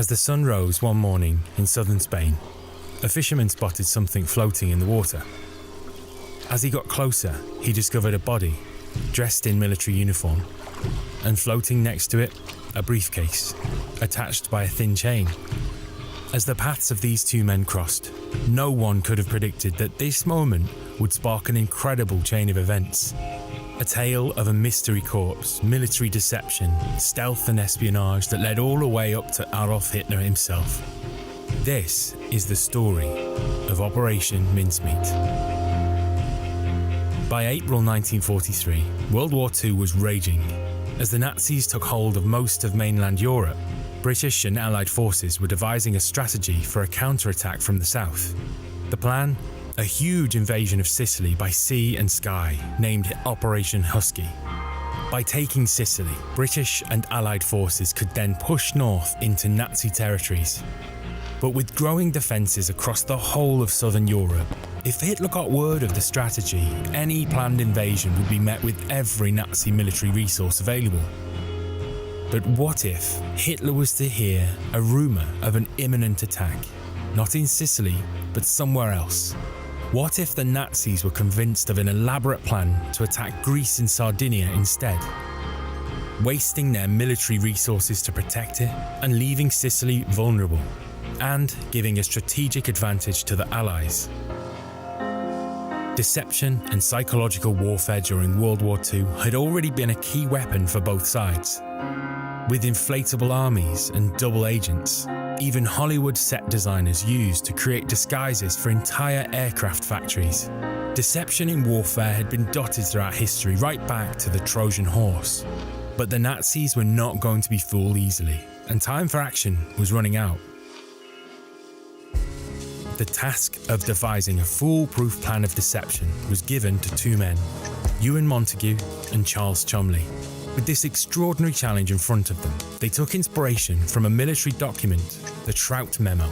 As the sun rose one morning in southern Spain, a fisherman spotted something floating in the water. As he got closer, he discovered a body, dressed in military uniform, and floating next to it, a briefcase, attached by a thin chain. As the paths of these two men crossed, no one could have predicted that this moment would spark an incredible chain of events. A tale of a mystery corps, military deception, stealth and espionage that led all the way up to Adolf Hitler himself. This is the story of Operation Mincemeat. By April 1943, World War II was raging. As the Nazis took hold of most of mainland Europe, British and Allied forces were devising a strategy for a counterattack from the south. The plan? A huge invasion of Sicily by sea and sky, named Operation Husky. By taking Sicily, British and Allied forces could then push north into Nazi territories. But with growing defences across the whole of southern Europe, if Hitler got word of the strategy, any planned invasion would be met with every Nazi military resource available. But what if Hitler was to hear a rumour of an imminent attack, not in Sicily, but somewhere else? What if the Nazis were convinced of an elaborate plan to attack Greece and Sardinia instead, wasting their military resources to protect it and leaving Sicily vulnerable, and giving a strategic advantage to the Allies? Deception and psychological warfare during World War II had already been a key weapon for both sides. With inflatable armies and double agents, even Hollywood set designers used to create disguises for entire aircraft factories. Deception in warfare had been dotted throughout history, right back to the Trojan horse. But the Nazis were not going to be fooled easily, and time for action was running out. The task of devising a foolproof plan of deception was given to two men, Ewan Montagu and Charles Cholmondeley. With this extraordinary challenge in front of them, they took inspiration from a military document, the Trout Memo,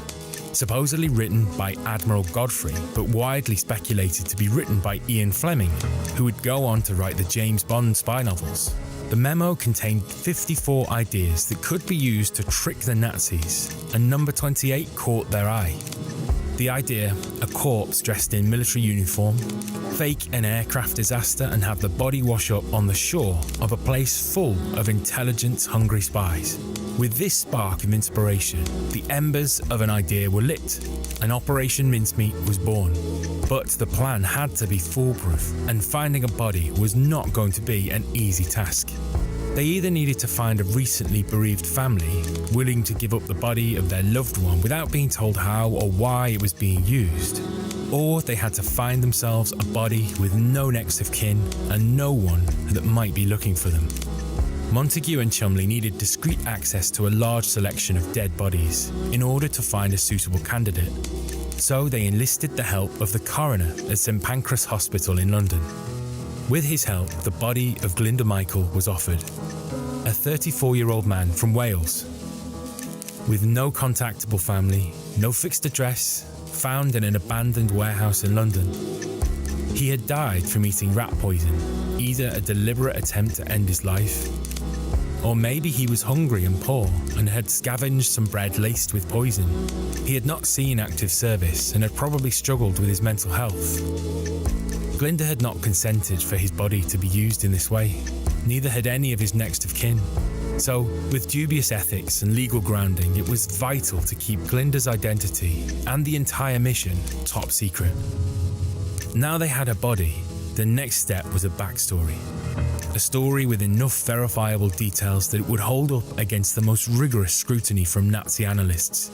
supposedly written by Admiral Godfrey, but widely speculated to be written by Ian Fleming, who would go on to write the James Bond spy novels. The memo contained 54 ideas that could be used to trick the Nazis, and number 28 caught their eye. The idea, a corpse dressed in military uniform, fake an aircraft disaster and have the body wash up on the shore of a place full of intelligence-hungry spies. With this spark of inspiration, the embers of an idea were lit, and Operation Mincemeat was born. But the plan had to be foolproof, and finding a body was not going to be an easy task. They either needed to find a recently bereaved family willing to give up the body of their loved one without being told how or why it was being used, or they had to find themselves a body with no next of kin and no one that might be looking for them. Montagu and Cholmondeley needed discreet access to a large selection of dead bodies in order to find a suitable candidate, so they enlisted the help of the coroner at St Pancras Hospital in London. With his help, the body of Glinda Michael was offered, a 34-year-old man from Wales. With no contactable family, no fixed address, found in an abandoned warehouse in London. He had died from eating rat poison, either a deliberate attempt to end his life, or maybe he was hungry and poor and had scavenged some bread laced with poison. He had not seen active service and had probably struggled with his mental health. Glinda had not consented for his body to be used in this way. Neither had any of his next of kin. So, with dubious ethics and legal grounding, it was vital to keep Glinda's identity and the entire mission top secret. Now they had a body, the next step was a backstory. A story with enough verifiable details that it would hold up against the most rigorous scrutiny from Nazi analysts.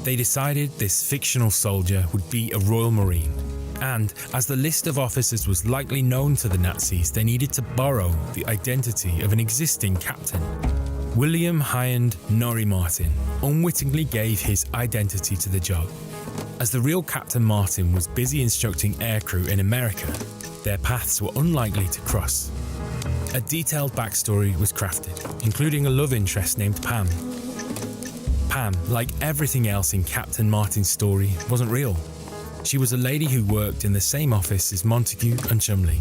They decided this fictional soldier would be a Royal Marine. And, as the list of officers was likely known to the Nazis, they needed to borrow the identity of an existing captain. William Hyand Norrie Martin unwittingly gave his identity to the job. As the real Captain Martin was busy instructing aircrew in America, their paths were unlikely to cross. A detailed backstory was crafted, including a love interest named Pam. Pam, like everything else in Captain Martin's story, wasn't real. She was a lady who worked in the same office as Montagu and Cholmondeley.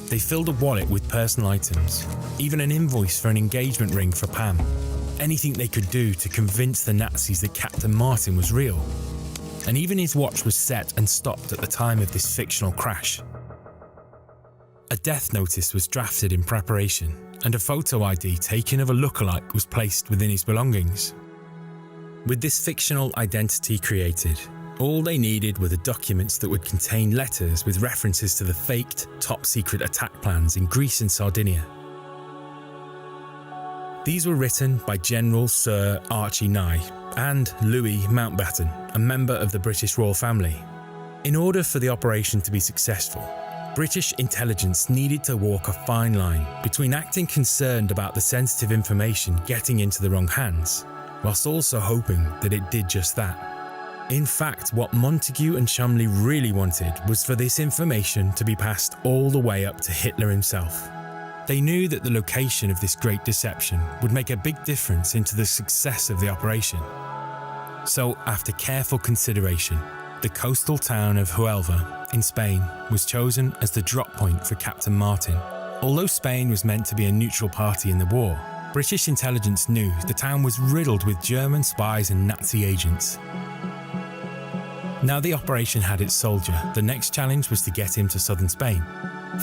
They filled a wallet with personal items, even an invoice for an engagement ring for Pam. anything they could do to convince the Nazis that Captain Martin was real. And even his watch was set and stopped at the time of this fictional crash. A death notice was drafted in preparation, and a photo ID taken of a lookalike was placed within his belongings. With this fictional identity created, all they needed were the documents that would contain letters with references to the faked, top-secret attack plans in Greece and Sardinia. These were written by General Sir Archie Nye and Louis Mountbatten, a member of the British royal family. In order for the operation to be successful, British intelligence needed to walk a fine line between acting concerned about the sensitive information getting into the wrong hands, whilst also hoping that it did just that. In fact, what Montagu and Cholmondeley really wanted was for this information to be passed all the way up to Hitler himself. They knew that the location of this great deception would make a big difference into the success of the operation. So, after careful consideration, the coastal town of Huelva in Spain was chosen as the drop point for Captain Martin. Although Spain was meant to be a neutral party in the war, British intelligence knew the town was riddled with German spies and Nazi agents. Now the operation had its soldier, the next challenge was to get him to southern Spain.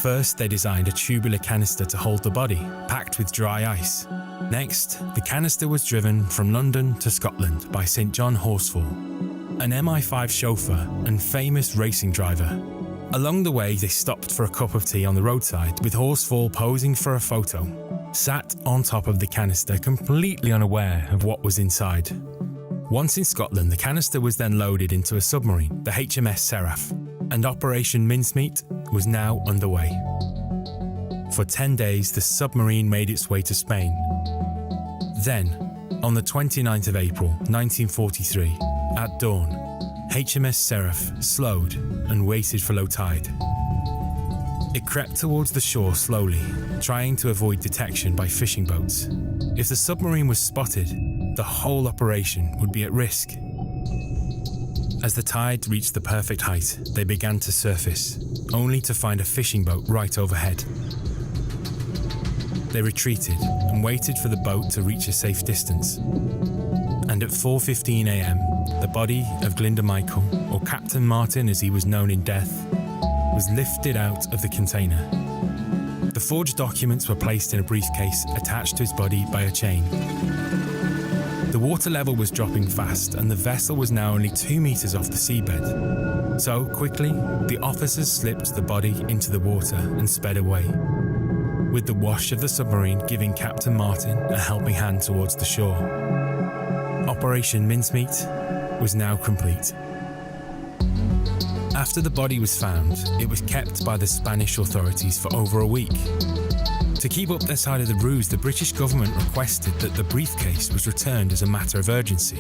First, they designed a tubular canister to hold the body, packed with dry ice. Next, the canister was driven from London to Scotland by St John Horsfall, an MI5 chauffeur and famous racing driver. Along the way, they stopped for a cup of tea on the roadside, with Horsfall posing for a photo, sat on top of the canister, completely unaware of what was inside. Once in Scotland, the canister was then loaded into a submarine, the HMS Seraph, and Operation Mincemeat was now underway. For 10 days, the submarine made its way to Spain. Then, on the 29th of April 1943, at dawn, HMS Seraph slowed and waited for low tide. It crept towards the shore slowly, trying to avoid detection by fishing boats. If the submarine was spotted, the whole operation would be at risk. As the tide reached the perfect height, they began to surface, only to find a fishing boat right overhead. They retreated and waited for the boat to reach a safe distance. And at 4:15 a.m, the body of Glinda Michael, or Captain Martin as he was known in death, was lifted out of the container. The forged documents were placed in a briefcase attached to his body by a chain. The water level was dropping fast and the vessel was now only 2 meters off the seabed. So, quickly, the officers slipped the body into the water and sped away, with the wash of the submarine giving Captain Martin a helping hand towards the shore. Operation Mincemeat was now complete. After the body was found, it was kept by the Spanish authorities for over a week. To keep up their side of the ruse, the British government requested that the briefcase was returned as a matter of urgency,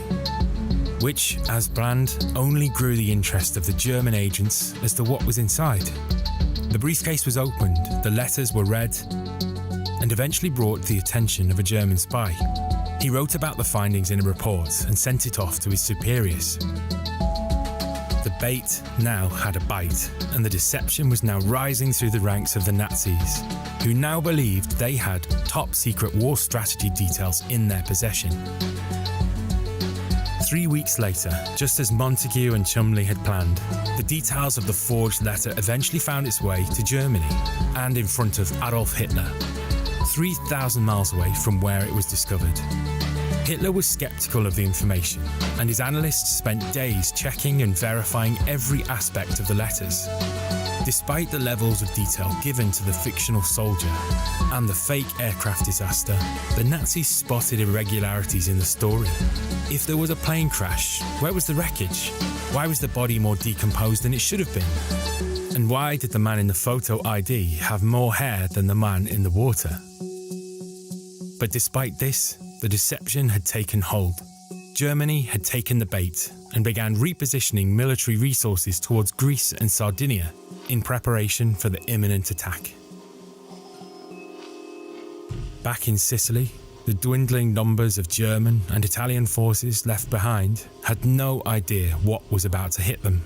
which, as planned, only grew the interest of the German agents as to what was inside. The briefcase was opened, the letters were read, and eventually brought the attention of a German spy. He wrote about the findings in a report and sent it off to his superiors. The bait now had a bite, and the deception was now rising through the ranks of the Nazis, who now believed they had top-secret war strategy details in their possession. 3 weeks later, just as Montagu and Cholmondeley had planned, the details of the forged letter eventually found its way to Germany and in front of Adolf Hitler, 3,000 miles away from where it was discovered. Hitler was skeptical of the information, and his analysts spent days checking and verifying every aspect of the letters. Despite the levels of detail given to the fictional soldier and the fake aircraft disaster, the Nazis spotted irregularities in the story. If there was a plane crash, where was the wreckage? Why was the body more decomposed than it should have been? And why did the man in the photo ID have more hair than the man in the water? But despite this, the deception had taken hold. Germany had taken the bait and began repositioning military resources towards Greece and Sardinia in preparation for the imminent attack. Back in Sicily, the dwindling numbers of German and Italian forces left behind had no idea what was about to hit them.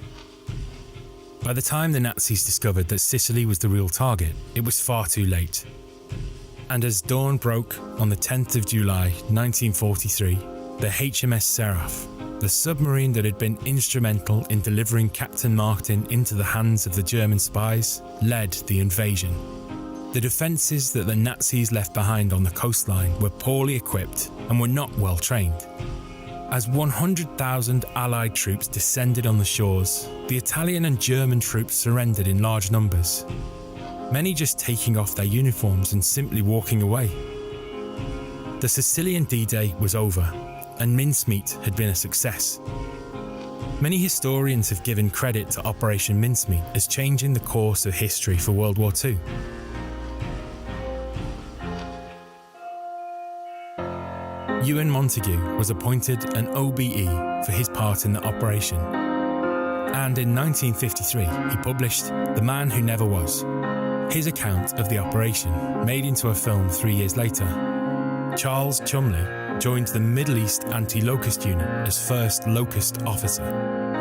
By the time the Nazis discovered that Sicily was the real target, it was far too late. And as dawn broke on the 10th of July 1943, the HMS Seraph, the submarine that had been instrumental in delivering Captain Martin into the hands of the German spies, led the invasion. The defences that the Nazis left behind on the coastline were poorly equipped and were not well trained. As 100,000 Allied troops descended on the shores, the Italian and German troops surrendered in large numbers, many just taking off their uniforms and simply walking away. The Sicilian D-Day was over, and Mincemeat had been a success. Many historians have given credit to Operation Mincemeat as changing the course of history for World War II. Ewan Montagu was appointed an OBE for his part in the operation, and in 1953 he published The Man Who Never Was, his account of the operation, made into a film 3 years later. Charles Chumley joined the Middle East Anti-Locust Unit as first locust officer,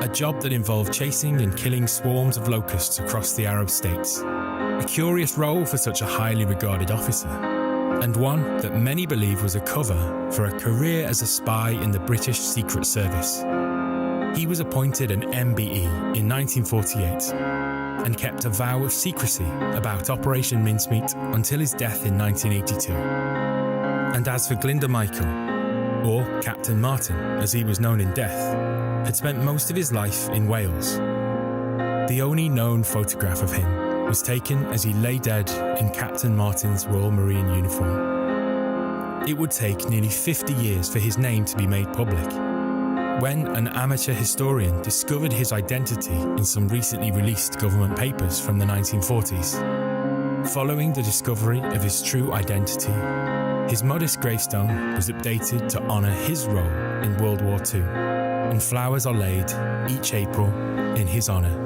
a job that involved chasing and killing swarms of locusts across the Arab states. A curious role for such a highly regarded officer, and one that many believe was a cover for a career as a spy in the British Secret Service. He was appointed an MBE in 1948 and kept a vow of secrecy about Operation Mincemeat until his death in 1982. And as for Glinda Michael, or Captain Martin as he was known in death, had spent most of his life in Wales. The only known photograph of him was taken as he lay dead in Captain Martin's Royal Marine uniform. It would take nearly 50 years for his name to be made public, when an amateur historian discovered his identity in some recently released government papers from the 1940s. Following the discovery of his true identity, his modest gravestone was updated to honour his role in World War II, and flowers are laid each April in his honour.